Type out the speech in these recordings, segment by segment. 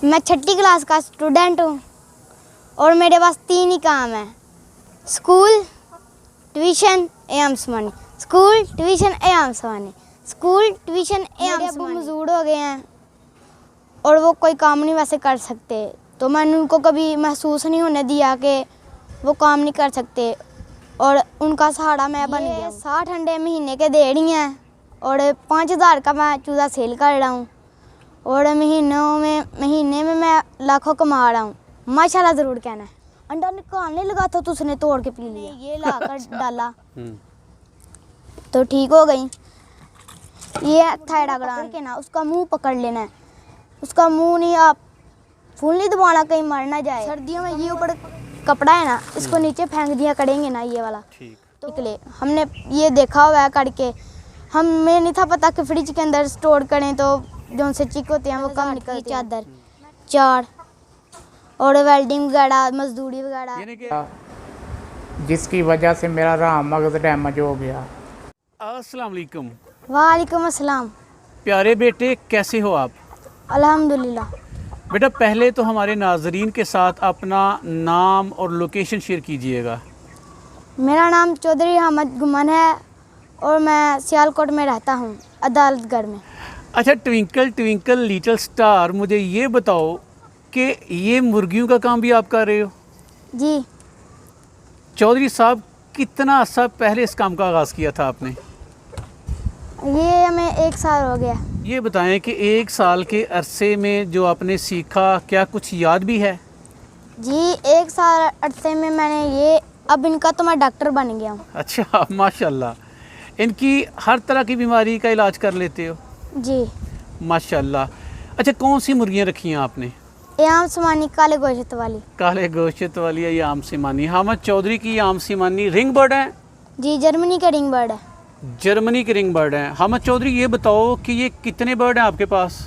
मैं छठी क्लास का स्टूडेंट हूँ और मेरे पास 3 ही काम है, स्कूल, ट्यूशन एवं आसमानी, स्कूल, ट्यूशन एवं आसमानी, स्कूल, ट्यूशन एवं आसमानी। मजदूर हो गए हैं और वो कोई काम नहीं वैसे कर सकते, तो मैंने उनको कभी महसूस नहीं होने दिया कि वो काम नहीं कर सकते और उनका सहारा मैं बन गया। 60 अंडे महीने के दे रही हैं और 5000 का मैं चूज़ा सेल कर रहा हूँ और महीने में मैं लाखों कमा रहा हूँ। माशाल्लाह ज़रूर कहना है। अंडा निकालने लगा था तो उसने तोड़ के पी लिया, ये लाकर डाला तो ठीक हो गई। ये थायराइड के ना उसका मुंह पकड़ लेना है, उसका मुंह नहीं, आप फूल नहीं दबाना कहीं मर ना जाए। सर्दियों में ये ऊपर कपड़ा है ना, इसको नीचे फेंक दिया करेंगे ना ये वाला, तो निकले। हमने ये देखा हुआ है करके, हमें नहीं था पता कि फ्रिज के अंदर स्टोर करें तो जो उनसे चिक होते हैं वो कम निकलती है। चादर 4 और वेल्डिंग वगैरह, मजदूरी वगैरह, जिसकी वजह से मेरा राह मगज डैमेज हो गया। अस्सलाम वालेकुम। वालेकुम अस्सलाम। प्यारे बेटे, कैसे हो आप? अल्हम्दुलिल्लाह। बेटा, पहले तो हमारे नाजरीन के साथ अपना नाम और लोकेशन शेयर कीजिएगा। मेरा नाम चौधरी अहमद गुमान है और मैं सियालकोट में रहता हूँ, अदालतगढ़ में। अच्छा, ट्विंकल ट्विंकल लिटिल स्टार, मुझे ये बताओ कि ये मुर्गियों का काम भी आप कर रहे हो? जी। चौधरी साहब, कितना अर्सा पहले इस काम का आगाज़ किया था आपने? ये हमें 1 साल हो गया। ये बताएं कि 1 साल के अरसे में जो आपने सीखा, क्या कुछ याद भी है? जी, 1 साल अरसे में मैंने ये, अब इनका तो मैं डॉक्टर बन गया हूँ। अच्छा, माशाल्लाह। इनकी हर तरह की बीमारी का इलाज कर लेते हो? जी। माशाल्लाह। अच्छा, कौन सी मुर्गियाँ रखी हैं आपने? याम समानी, काले गोश्त वाली। काले गोश्त वाली है, याम सिमानी। हमद चौधरी की याम सिमानी रिंग बर्ड है? जी, जर्मनी का रिंग बर्ड है। जर्मनी के रिंग बर्ड हैं। हमद चौधरी, ये बताओ कि ये कितने बर्ड हैं आपके पास?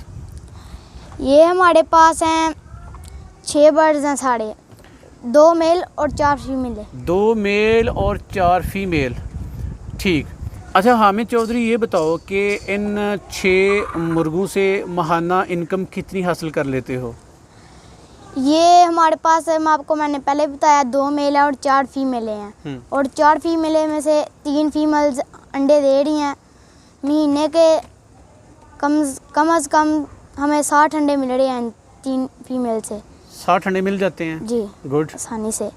ये हमारे पास हैं 6 बर्ड्स हैं साढ़े, 2 मेल और 4 फीमेल है। 2 मेल और 4 फीमेल, ठीक। अच्छा हामिद चौधरी, ये बताओ कि इन 6 मुर्गों से माहाना इनकम कितनी हासिल कर लेते हो? ये हमारे पास है, मैंने पहले बताया, 2 मेल और 4 फीमेल हैं और 4 फीमेल में से 3 फीमेल्स अंडे दे रही हैं। महीने के कम से कम हमें 60 अंडे मिल रहे हैं 3 फीमेल से। 60 अंडे मिल जाते हैं? जी, गुड, आसानी से।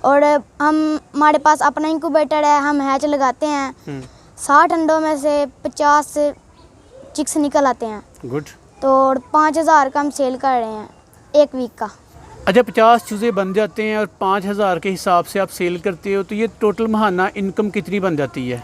और हमारे पास अपना इंक्यूबेटर है, हम हैच लगाते हैं। 60 अंडों में से 50 चिक्स निकल आते हैं। गुड। तो 5000 का हम सेल कर रहे हैं 1 वीक का। अच्छा, 50 चूज़े बन जाते हैं और 5000 के हिसाब से आप सेल करते हो, तो ये टोटल माहाना इनकम कितनी बन जाती है?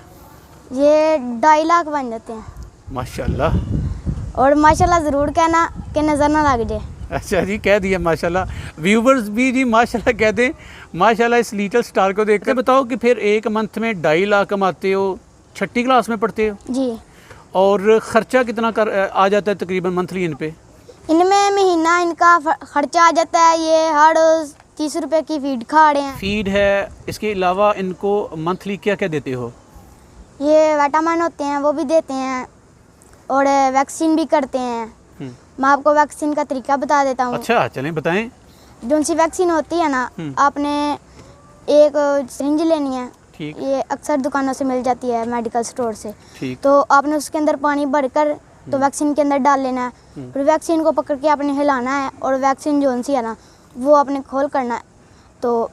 ये 2.5 लाख बन जाते हैं। माशाल्लाह। और माशाल्लाह ज़रूर कहना कि नज़र ना लग जाए। अच्छा जी, कह दिया माशाल्लाह। व्यूवर्स भी जी माशाल्लाह कह दें। माशाल्लाह इस लिटिल स्टार को देखकर। बताओ कि फिर एक मंथ में 2.5 लाख कमाते हो, छठी क्लास में पढ़ते हो जी। और ख़र्चा कितना आ जाता है तकरीबन मंथली इन पे? इनमें महीना इनका खर्चा आ जाता है, ये हर 30 रुपए की फीड खा रहे हैं। फीड है, इसके अलावा इनको मंथली क्या क्या देते हो? ये विटामिन होते हैं वो भी देते हैं और वैक्सीन भी करते हैं। मैं आपको वैक्सीन का तरीका बता देता हूँ। अच्छा, चलें बताएं। जो सी वैक्सीन होती है ना, आपने एक सिरिंज लेनी है, ठीक। ये अक्सर दुकानों से मिल जाती है, मेडिकल स्टोर से। ठीक। तो आपने उसके अंदर पानी भरकर तो वैक्सीन के अंदर डाल लेना है, फिर वैक्सीन को पकड़ के आपने हिलाना है और वैक्सीन जो सी है ना वो आपने खोल करना है। तो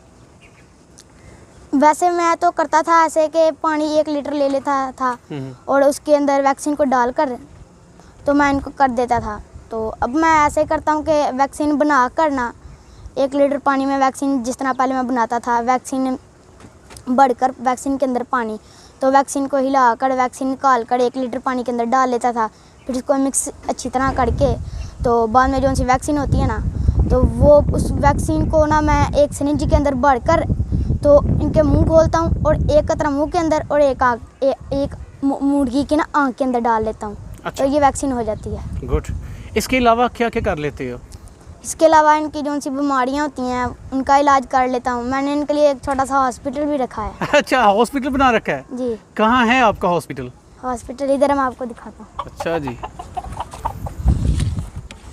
वैसे मैं तो करता था ऐसे कि पानी 1 लीटर ले लेता था और उसके अंदर वैक्सीन को डालकर तो मैं इनको कर देता था। तो अब मैं ऐसे करता हूँ कि वैक्सीन बना कर ना 1 लीटर पानी में वैक्सीन, जिस तरह पहले मैं बनाता था, वैक्सीन बढ़कर वैक्सीन के अंदर पानी, तो वैक्सीन को हिलाकर वैक्सीन निकाल कर 1 लीटर पानी के अंदर डाल लेता था। फिर इसको मिक्स अच्छी तरह करके तो बाद में जो सी वैक्सीन होती है ना, तो वो उस वैक्सीन को ना मैं एक सिरिंज के अंदर भरकर तो इनके मुंह खोलता हूँ और एक कतरा मुंह के अंदर और एक मुर्गी की ना आँख के अंदर डाल लेता हूँ। अच्छा। तो ये वैक्सीन हो जाती है। गुड। इसके अलावा क्या क्या कर लेते हो? इसके अलावा इनकी जो सी बीमारियाँ होती हैं उनका इलाज कर लेता हूँ। मैंने इनके लिए एक छोटा सा हॉस्पिटल भी रखा है। अच्छा, हॉस्पिटल बना रखा है? जी। कहाँ है आपका हॉस्पिटल? हॉस्पिटल इधर मैं आपको दिखाता हूँ। अच्छा जी।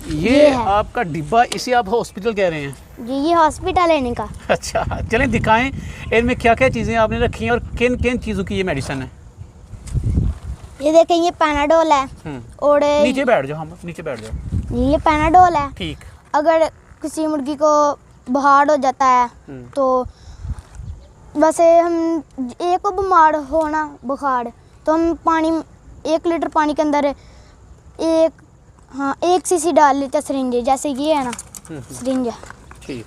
ये है। आपका डिब्बा, इसे आप हॉस्पिटल कह रहे हैं? जी ये हॉस्पिटल है इनका। अच्छा, चलें दिखाएं इनमें क्या क्या चीज़ें आपने रखी हैं और किन किन चीज़ों की ये मेडिसिन है। ये देखें, ये पैनाडोल है और नीचे बैठ जाओ, हम नीचे बैठ जाओ। ये पैनाडोल है। ठीक। अगर किसी मुर्गी को बुखार हो जाता है तो वैसे हम एक को बीमार होना बुखार तो हम पानी 1 लीटर पानी के अंदर 1 सीसी डाल लेते हैं सिरिंज, जैसे ये है ना सिरिंज है, ठीक।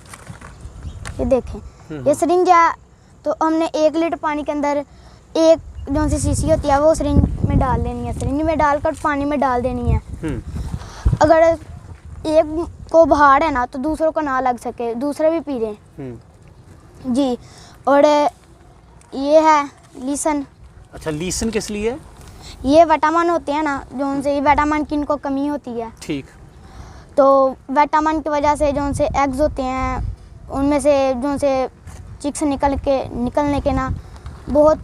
ये देखें ये सिरिंज है। तो हमने 1 लीटर पानी के अंदर 1 जो सी सीसी होती है वो सिरिंज में डाल लेनी है, सिरिंज में डालकर पानी में डाल देनी है। अगर एक को बुखार है ना तो दूसरों को ना लग सके, दूसरे भी पी लें जी। और ये है लीसन। अच्छा, लीसन किस लिए है? ये विटामिन होते हैं ना, जो उनसे ये विटामिन की इनको कमी होती है, ठीक। तो विटामिन की वजह से जो उनसे एग्स होते हैं उनमें से जो उनसे चिक्स निकलने के ना बहुत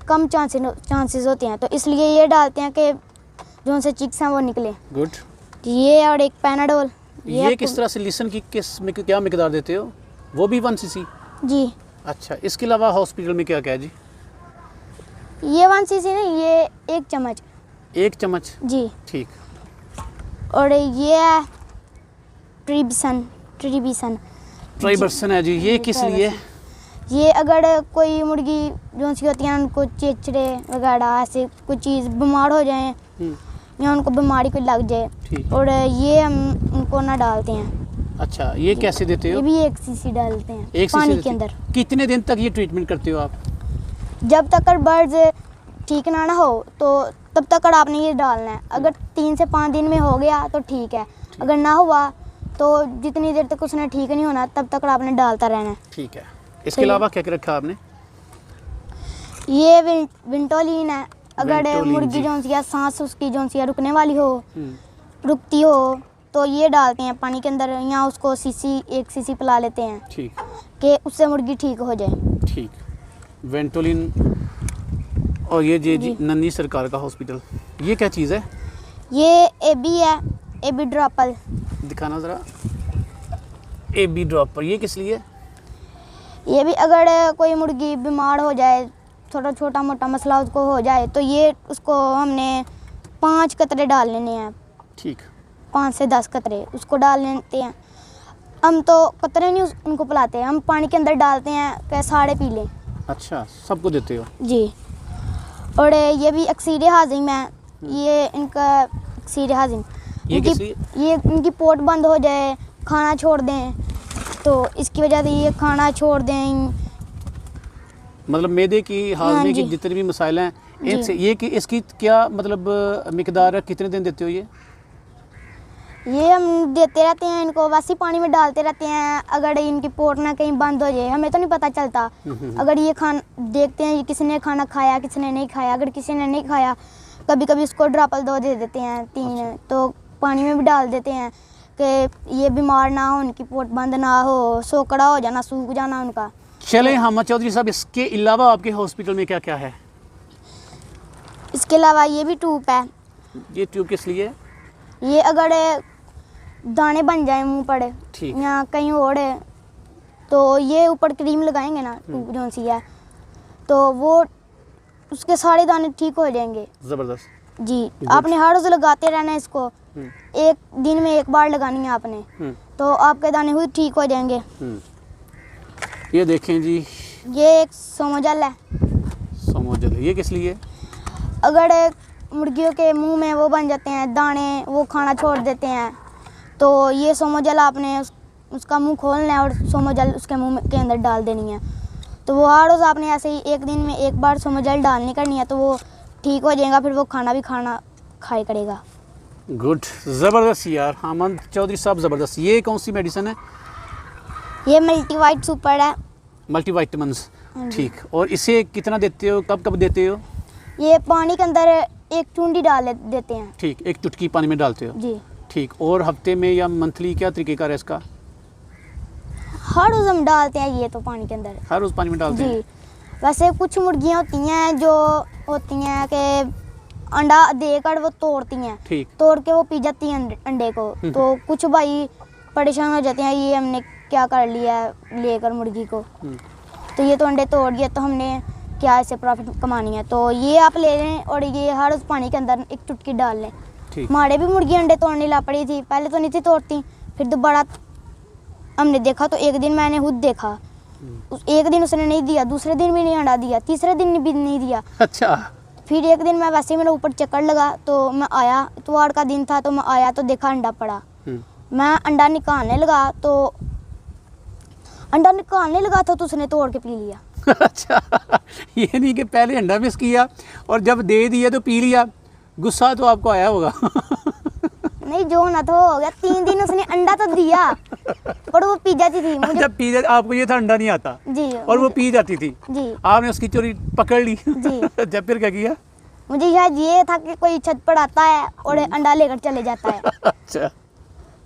कम चांसेस होते हैं, तो इसलिए ये डालते हैं कि जो उनसे चिक्स हैं वो निकले। गुड। ये और एक पैनाडोल। ये किस तरह से लीसन की किस में क्या मिकदार देते हो? वो भी 1 सीसी? जी। अच्छा, इसके अलावा हॉस्पिटल में क्या क्या है जी? ये 1 सीसी नहीं, ये 1 चम्मच। 1 चम्मच? जी। ठीक। और ये है ट्रीबिसन ट्राइबर्सन है जी, ये किस लिए? ये अगर कोई मुर्गी जो सी होती है उनको चिचड़े वगैरह ऐसे कुछ चीज़ बीमार हो जाए या उनको बीमारी कोई लग जाए, ठीक। और ये हम उनको ना डालते हैं। अच्छा, ये कैसे देते ये हो? भी 1 सीसी डालते हैं 1 पानी सीसी के अंदर। कितने दिन तक ये ट्रीटमेंट करते हो आप? जब तक बर्ड्स ठीक ना हो तो तब तक आपने ये डालना है। अगर 3 से 5 दिन में हो गया तो ठीक है, अगर ना हुआ तो जितनी देर तक उसने ठीक नहीं होना तब तक आपने डालता रहना है। ठीक है। इसके अलावा क्या क्या रखा आपने? ये विंटोलिन है। अगर विंटोलिन मुर्गी जी। जो सी है सांस उसकी जो सी है रुकने वाली हो, रुकती हो, तो ये डालते हैं पानी के अंदर या उसको 1 सीसी पिला लेते हैं ठीक। कि उससे मुर्गी ठीक हो जाए। ठीक। वेंटोलिन। और ये जी नन्ही सरकार का हॉस्पिटल, ये क्या चीज़ है? ये एबी है, एबी ड्रॉपल। दिखाना ज़रा। एबी ड्रॉपर, ये किस लिए? ये भी अगर कोई मुर्गी बीमार हो जाए, छोटा मोटा मसला उसको हो जाए, तो ये उसको हमने 5 कतरे डाल लेने हैं। ठीक। 5 से 10 कतरे उसको डाल लेते हैं। हम तो कतरे नहीं उनको पिलाते हैं, हम पानी के अंदर डालते हैं कि साड़े पी लें। अच्छा, सबको देते हो? जी। और ये भी अक्सीर हाजिम है, ये इनका अक्सीर हाजिम, ये किस लिए? ये इनकी पोट बंद हो जाए, खाना छोड़ दें, तो इसकी वजह से ये खाना छोड़ दें। मतलब मैदे की हाजमे की जी। जितने भी मसाइल हैं इनसे, ये कि इसकी क्या मतलब मिकदार है, कितने दिन देते हो ये? ये हम देते रहते हैं इनको, वैसे ही पानी में डालते रहते हैं। अगर इनकी पोट ना कहीं बंद हो जाए, हमें तो नहीं पता चलता। अगर ये देखते हैं किसी ने खाना खाया किसी ने नहीं खाया, अगर किसी ने नहीं खाया कभी कभी उसको ड्रॉपल 2 दे देते हैं 3, तो पानी में भी डाल देते हैं कि ये बीमार ना हो, उनकी पोट बंद ना हो, सोकड़ा हो जाना, सूख जाना उनका। चलें हम चौधरी साहब, इसके अलावा आपके हॉस्पिटल में क्या क्या है? इसके अलावा ये भी ट्यूब है। ये ट्यूब किस लिए है? ये अगर दाने बन जाए मुंह पर ठीक। या कहीं और है तो ये ऊपर क्रीम लगाएंगे ना, ट्यूब जो सी है, तो वो उसके सारे दाने ठीक हो जाएंगे। ज़बरदस्त जी। आपने हर रोज़ लगाते रहना है इसको, 1 दिन में 1 बार लगानी है आपने, तो आपके दाने खुद ठीक हो जाएंगे। ये देखें जी, ये एक सोमोजल है। सोमोजल, ये किस लिए? अगर मुर्गियों के मुंह में वो बन जाते हैं दाने, वो खाना छोड़ देते हैं, तो ये सोमोजल आपने उसका मुंह खोलना है और सोमोजल उसके मुंह के अंदर डाल देनी है। तो वो हर रोज़ आपने ऐसे ही 1 दिन में 1 बार सोमोजल डालनी करनी है, तो वो ठीक हो जाएगा, फिर वो खाना भी खाया करेगा। गुड, ज़बरदस्त यार हामद चौधरी साहब, ज़बरदस्त। ये कौन सी मेडिसिन है? ये मल्टीवाइट सुपर है। मल्टीवाइटमिन्स, ठीक। और इसे कितना देते हो, कब कब देते हो? ये पानी के अंदर 1 चूंडी डाल देते हैं। ठीक, 1 चुटकी पानी में डालते हो? जी। ठीक। और हफ्ते में या मंथली क्या तरीक़ेकार है इसका? हर रोज़ हम डालते हैं ये तो पानी के अंदर। हर रोज़ पानी में डालते हैं? जी। वैसे कुछ मुर्गियाँ होती हैं जो होती हैं कि अंडा देकर वो तोड़ती हैं, ठीक। तोड़ के वो पी जाती हैं अंडे को। तो कुछ भाई परेशान हो जाते हैं, ये हमने क्या कर लिया है लेकर मुर्गी को, तो ये तो अंडे तोड़ दिया, तो हमने क्या इससे प्रॉफिट कमानी है। तो ये आप ले लें और ये हर उस पानी के अंदर एक चुटकी डाल लें। ठीक। हमारे भी मुर्गी अंडे तोड़ने ला पड़ी थी, पहले तो नहीं थी तोड़ती, फिर दोबारा हमने देखा तो एक दिन मैंने खुद देखा, एक दिन उसने नहीं दिया, दूसरे दिन भी नहीं अंडा दिया, तीसरे दिन भी नहीं दिया। अच्छा। फिर एक दिन मैं वैसे ही मेरे ऊपर चक्कर लगा, तो मैं आया, इतवार का दिन था, तो मैं आया तो देखा अंडा पड़ा। मैं अंडा निकालने लगा तो उसने तोड़ के पी लिया। अच्छा, ये नहीं कि पहले अंडा मिस किया और जब दे दिया तो पी लिया, गुस्सा तो आपको आया होगा। नहीं, जो ना तो हो गया, 3 दिन उसने अंडा तो दिया और वो पी जाती थी मुझे। जब पी जाती, आपको ये था अंडा नहीं आता जी, और वो पी जाती थी जी, आपने उसकी चोरी पकड़ ली जी। जब फिर क्या किया? मुझे शायद ये था कि कोई छत पर आता है और अंडा लेकर चले जाता है। अच्छा।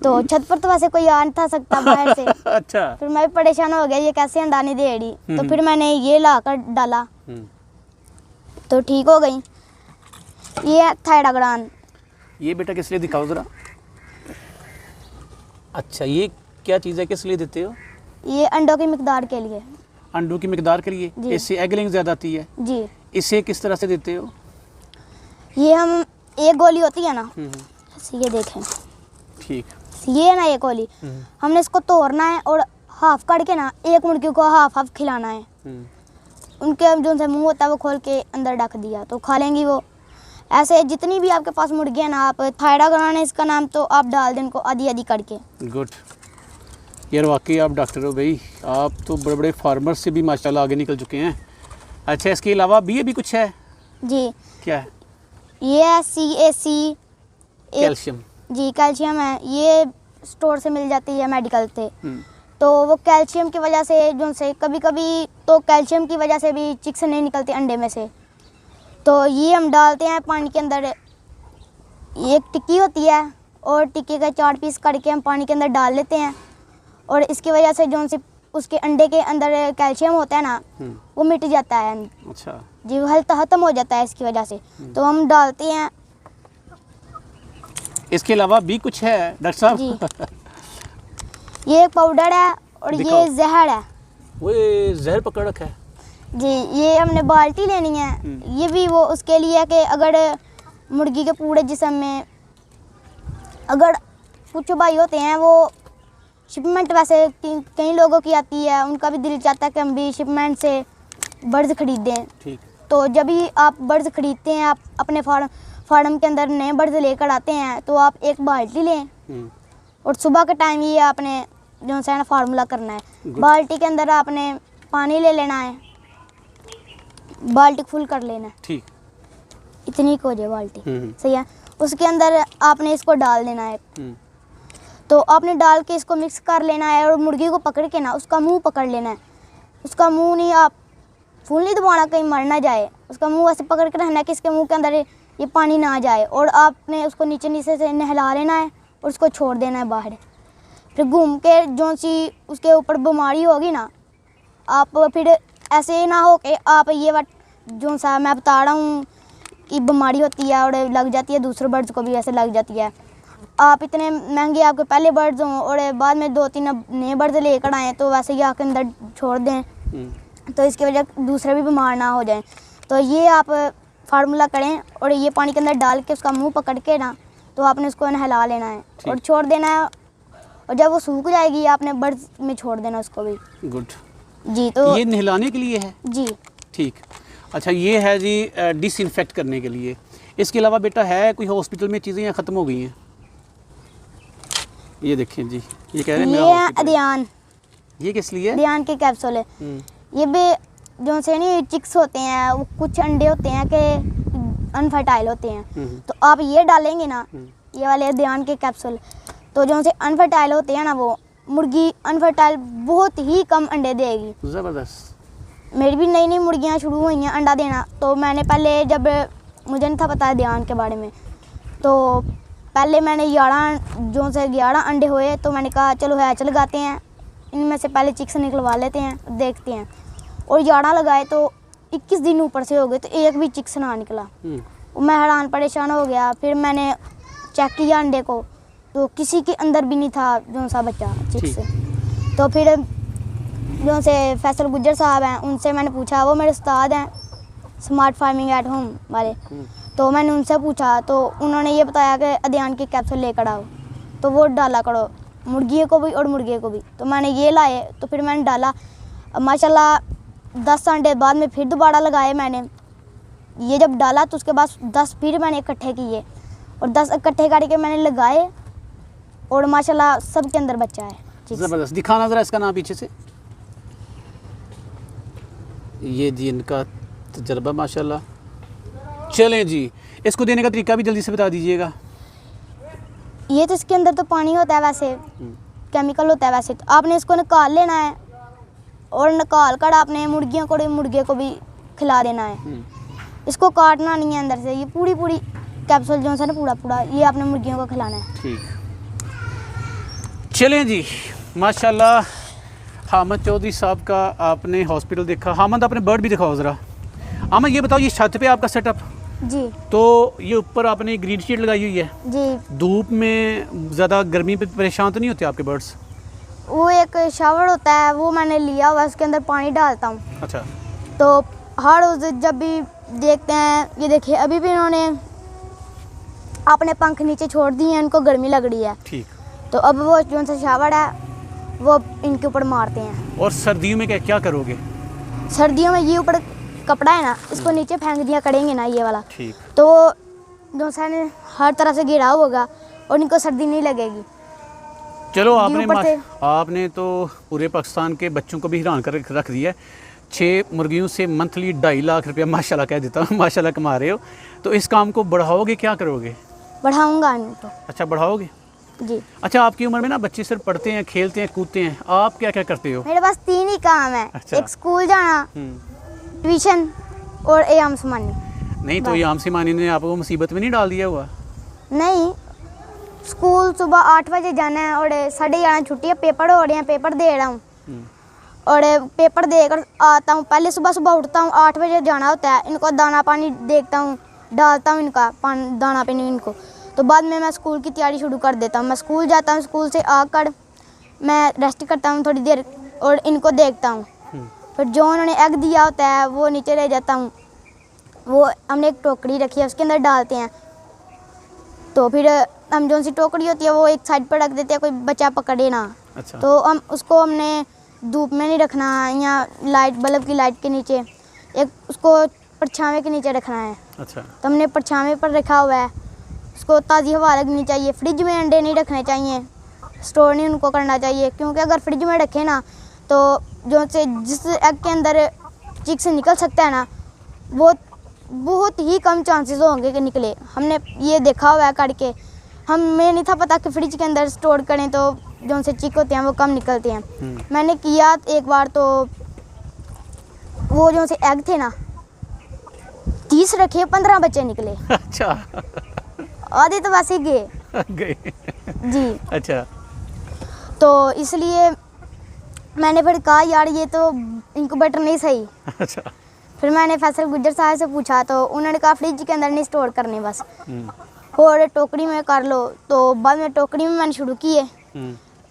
तो छत पर तो वैसे कोई आ नहीं था सकता बाहर से। अच्छा। फिर मैं भी परेशान हो गया, ये कैसे अंडा नहीं दे रही, तो फिर मैंने ये ला कर डाला तो ठीक हो गई। ये है थायराग्रान। ये बेटा किस लिए दिखाओ ज़रा। अच्छा, ये क्या चीज़ है, किस लिए देते हो? ये अंडों की मिकदार के लिए। अंडों की मिकदार के लिए? जी। इससे एग लेइंग ज़्यादा आती है? जी। इसे किस तरह से देते हो? ये हम, एक गोली होती है ना, ये देखें, ठीक। ये है ना ये गोली, हमने इसको तोड़ना है और हाफ काट के ना एक मुर्गी को हाफ हाफ खिलाना है। उनके जो से मुंह होता है वो खोल के अंदर ढक दिया तो खा लेंगी वो। ऐसे जितनी भी आपके पास मुर्गी है ना, आप थायराग्रान है इसका नाम, तो आप डाल दें इनको आधी आधी करके। गुड। यार वाकई आप डॉक्टर हो भाई, आप तो बड़े बड़े फार्मर से भी माशाल्लाह आगे निकल चुके हैं। अच्छा, इसके अलावा भी कुछ है? जी। क्या है? ये है CAC, कैल्शियम। जी, कैल्शियम है। ये स्टोर से मिल जाती है, मेडिकल से। तो वो कैल्शियम की वजह से जो से कभी कभी तो कैल्शियम की वजह से भी चिक्स नहीं निकलते अंडे में से, तो ये हम डालते हैं पानी के अंदर। ये एक टिक्की होती है और टिक्की का 4 पीस करके हम पानी के अंदर डाल लेते हैं, और इसकी वजह से जो से उसके अंडे के अंदर कैल्शियम होता है ना, वो मिट जाता है। अच्छा जी, वो हल्का ख़त्म हो जाता है इसकी वजह से, तो हम डालते हैं। इसके अलावा भी कुछ है डॉक्टर साहब? जी, ये एक पाउडर है और दिखाओ। ये जहर है। वो जहर पकड़ रखा है जी, ये हमने बाल्टी लेनी है। ये भी वो उसके लिए है कि अगर मुर्गी के पूरे जिस्म में, अगर कुछ भाई होते हैं वो शिपमेंट वैसे कई लोगों की आती है, उनका भी दिल चाहता है कि हम भी शिपमेंट से बर्ड्स खरीदें। ठीक। तो जब भी आप बर्ड्स खरीदते हैं, आप अपने फार्म के अंदर नए बर्ड्स लेकर आते हैं, तो आप एक बाल्टी लें और सुबह के टाइम ये आपने जो है ना फार्मूला करना है। बाल्टी के अंदर आपने पानी ले लेना है, बाल्टी फुल कर लेना है, ठीक। इतनी को हो जाए बाल्टी, सही है। उसके अंदर आपने इसको डाल देना है, तो आपने डाल के इसको मिक्स कर लेना है और मुर्गी को पकड़ के ना उसका मुंह पकड़ लेना है। उसका मुंह नहीं, आप फूल नहीं दबाना कहीं मर ना जाए, उसका मुंह ऐसे पकड़ के रखना है कि इसके मुंह के अंदर ये पानी ना जाए, और आपने उसको नीचे नीचे से नहला लेना है और उसको छोड़ देना है बाहर। फिर घूम के जो सी उसके ऊपर बीमारी होगी ना, आप फिर ऐसे ना हो कि आप ये बात जो सा मैं बता रहा हूँ कि बीमारी होती है और लग जाती है, दूसरे बर्ड्स को भी ऐसे लग जाती है। आप इतने महंगे आपके पहले बर्ड्स हों और बाद में 2-3 नए बर्ड्स लेकर आएँ, तो वैसे ही आके अंदर छोड़ दें, तो इसकी वजह दूसरे भी बीमार ना हो जाएं। तो ये आप फार्मूला करें और ये पानी के अंदर डाल के उसका मुंह पकड़ के ना, तो आपने उसको नहला लेना है और छोड़ देना है, और जब वो सूख जाएगी आपने बर्ड्स में छोड़ देना उसको भी। गुड जी, तो ये नहलाने के लिए है? जी। ठीक। अच्छा, ये है जी डिसइंफेक्ट करने के लिए। इसके अलावा बेटा है कोई हॉस्पिटल में चीज़ें या ख़त्म हो गई हैं? ये देखें जी, ये कह रहे हैं ये मेरा है हॉस्पिटल है। अदयान। ये किस लिए? अदयान के कैप्सूल है। ये भी जो से नहीं चिक्स होते हैं, वो कुछ अंडे होते हैं कि अनफर्टाइल होते हैं, तो आप ये डालेंगे ना, ये वाले अदयान के कैप्सूल, तो जो से अनफर्टाइल होते हैं ना, वो मुर्गी अनफर्टाइल बहुत ही कम अंडे देगी। ज़बरदस्त। मेरी भी नई नई मुर्गियाँ शुरू हुई हैं अंडा देना, तो मैंने पहले, जब मुझे नहीं था पता अदयान के बारे में, तो पहले मैंने 11 अंडे हुए, तो मैंने कहा चलो हैच लगाते हैं, इनमें से पहले चिक्स निकलवा लेते हैं, देखते हैं। और 11 लगाए तो 21 दिन ऊपर से हो गए, तो एक भी चिक्स ना निकला। मैं हैरान परेशान हो गया। फिर मैंने चेक किया अंडे को, तो किसी के अंदर भी नहीं था जो सा बच्चा चिक से। तो फिर जो से फैसल गुज्जर साहब हैं, उनसे मैंने पूछा, वो मेरे उस्ताद हैं स्मार्ट फार्मिंग एट होम वाले। तो मैंने उनसे पूछा तो उन्होंने ये बताया कि अदयान की कैप्सूल लेकर आओ, तो वो डाला करो मुर्गियों को भी और मुर्गे को भी। तो मैंने ये लाए, तो फिर मैंने डाला। माशाल्लाह 10 अंडे बाद में फिर दोबारा लगाए मैंने। ये जब डाला तो उसके बाद 10 फिर मैंने इकट्ठे किए और 10 इकट्ठे करके मैंने लगाए और माशाल्लाह सब के अंदर बच्चा है। ज़बरदस्त। दिखाना ज़रा इसका नाम पीछे से। ये जी इनका तजर्बा माशाल्लाह। चलें जी, इसको देने का तरीका भी जल्दी से बता दीजिएगा। ये तो इसके अंदर तो पानी होता है, वैसे केमिकल होता है वैसे। तो आपने इसको निकाल लेना है और निकाल कर आपने मुर्गियों को मुर्गे को भी खिला देना है। इसको काटना नहीं है अंदर से। ये पूरी कैप्सूल जो है ना पूरा ये आपने मुर्गियों को खिलाना है। ठीक। चलें जी, माशाल्लाह हामिद चौधरी साहब का आपने हॉस्पिटल देखा। हामिद अपने बर्ड भी दिखाओ ज़रा। हामिद ये बताओ, ये छत पे आपका सेटअप, जी, तो ये ऊपर आपने ग्रीन शीट लगाई हुई है जी। धूप में ज़्यादा गर्मी पे परेशान तो नहीं होते आपके बर्ड्स? वो एक शावर होता है, वो मैंने लिया हुआ, उसके अंदर पानी डालता हूँ। अच्छा। तो हर रोज़ जब भी देखते हैं, ये देखिए अभी भी इन्होंने अपने पंख नीचे छोड़ दिए हैं, इनको गर्मी लग रही है। ठीक। तो अब वो जो सा शावर है वो इनके ऊपर मारते हैं। और सर्दियों में क्या करोगे? सर्दियों में ये ऊपर कपड़ा है ना, इसको नीचे फेंक दिया करेंगे ना ये वाला। ठीक। तो जो सा ने हर तरह से घेराव होगा और इनको सर्दी नहीं लगेगी। चलो ये आपने तो पूरे पाकिस्तान के बच्चों को भी हैरान कर रख दिया है। 6 मुर्गियों से मंथली 2.5 लाख रुपया माशाल्लाह कह देता हूँ, माशाल्लाह कमा रहे हो। तो इस काम को बढ़ाओगे, क्या करोगे? बढ़ाऊंगा इनको। अच्छा, बढ़ाओगे जी। अच्छा, आपकी उम्र में ना बच्चे सिर्फ पढ़ते हैं, खेलते हैं, कूदते हैं, आप क्या क्या करते हो? मेरे पास 3 ही काम है। अच्छा। एक स्कूल जाना, ट्यूशन और एयाम समानी। नहीं तो ये आम सिमानी ने आपको मुसीबत में नहीं डाल दिया हुआ? नहीं, स्कूल सुबह 8 बजे जाना है और 11:30 छुट्टी है, पेपर हो रहे हैं, पेपर दे रहा हूँ और पेपर देकर आता हूँ। पहले सुबह उठता हूँ, 8 बजे जाना होता है। इनको दाना पानी देखता हूँ, डालता हूँ इनका दाना पानी इनको। तो बाद में मैं स्कूल की तैयारी शुरू कर देता हूँ। मैं स्कूल जाता हूँ, स्कूल से आकर मैं रेस्ट करता हूँ थोड़ी देर और इनको देखता हूँ। फिर जो उन्होंने एग दिया होता है वो नीचे रह जाता हूँ, वो हमने एक टोकरी रखी है उसके अंदर डालते हैं। तो फिर हम जो सी टोकरी होती है वो एक साइड पर रख देते हैं, कोई बच्चा पकड़े ना। अच्छा। तो हम उसको हमने धूप में नहीं रखना, या लाइट बल्ब की लाइट के नीचे, एक उसको परछावे के नीचे रखना है। अच्छा। तो हमने परछावे पर रखा हुआ है। उसको ताज़ी हवा लगनी चाहिए। फ्रिज में अंडे नहीं रखने चाहिए, स्टोर नहीं उनको करना चाहिए, क्योंकि अगर फ्रिज में रखें ना तो जो से जिस एग के अंदर चिक्स निकल सकता है ना, वो बहुत ही कम चांसेस होंगे कि निकले। हमने ये देखा हुआ है करके। हमें नहीं था पता कि फ्रिज के अंदर स्टोर करें तो जो से चिक होते हैं वो कम निकलते हैं। मैंने किया एक बार, तो वो जो से एग थे ना 30 रखे, 15 बच्चे निकले। अच्छा। आधे तो वैसे ही गए जी। अच्छा। तो इसलिए मैंने फिर कहा यार ये तो इंक्यूबेटर नहीं सही। अच्छा। फिर मैंने फैसल गुज्जर साहब से पूछा तो उन्होंने कहा फ्रिज के अंदर नहीं स्टोर करने, बस और टोकरी में कर लो। तो बाद में टोकरी में मैंने शुरू किए।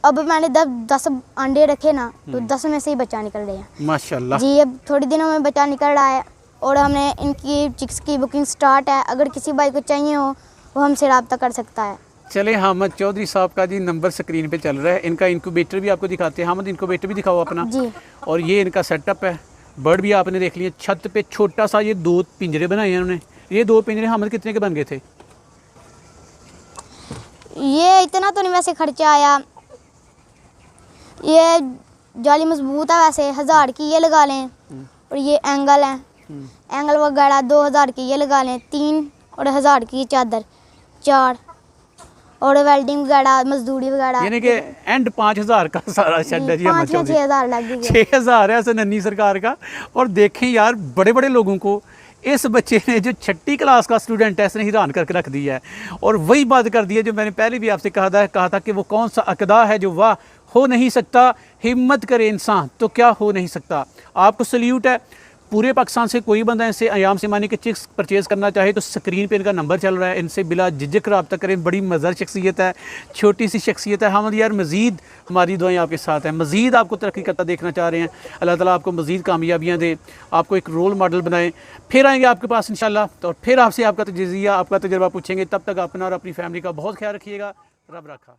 अब मैंने 10 अंडे रखे ना, तो 10 में से ही बच्चा निकल रहे हैं माशाल्लाह जी। अब थोड़ी दिनों में बच्चा निकल रहा है और हमने इनकी चिक्स की बुकिंग स्टार्ट है। अगर किसी भाई को चाहिए हो वो हमसे रब्ता कर सकता है। चले, हामिद चौधरी साहब का जी नंबर स्क्रीन पे चल रहा है। इनका इंक्यूबेटर भी आपको दिखाते हैं। हामिद इंक्यूबेटर भी दिखाओ अपना जी। और ये इनका सेटअप है। बर्ड भी आपने देख लिया। छत पे छोटा सा ये 2 पिंजरे बनाए हैं उन्होंने। ये 2 पिंजरे हामिद कितने के बन गए थे? ये इतना तो नहीं वैसे खर्चा आया। ये जाली मजबूत है वैसे, 1000 की ये लगा लें और ये एंगल है, एंगल वगैरह 2000 की ये लगा लें, 3 और 1000 की चादर 4 और वेल्डिंग वगैरह मजदूरी वगैरह, यानी कि एंड 5000 का सारा शेड है जी। 5-6 लग गई। 6000 है सनन्नी सरकार का। और देखें यार, बड़े बड़े लोगों को इस बच्चे ने जो 6ठी क्लास का स्टूडेंट है इसने हैरान करके रख दिया है। और वही बात कर दी है जो मैंने पहले भी आपसे कहा था कि वो कौन सा अक़दा है जो वाह हो नहीं सकता, हिम्मत करे इंसान तो क्या हो नहीं सकता। आपको सल्यूट है। पूरे पाकिस्तान से कोई बंदा इनसे अयाम सिमानी के चिक्स परचेज़ करना चाहे तो स्क्रीन पे इनका नंबर चल रहा है, इनसे बिला झिझक रब्ता करें। बड़ी मज़र शख्सियत है, छोटी सी शख्सियत है। हम यार मज़ीद हमारी दुआएं आपके साथ हैं, मज़ीद आपको तरक्की करता देखना चाह रहे हैं। अल्लाह ताला आपको मज़ीद कामयाबियाँ दे, आपको एक रोल मॉडल बनाए। फिर आएंगे आपके पास इंशाल्लाह, तो फिर आपसे आपका तजज़िया, आपका तजर्बा पूछेंगे। तब तक अपना और अपनी फैमिली का बहुत ख्याल रखिएगा। रब रखा।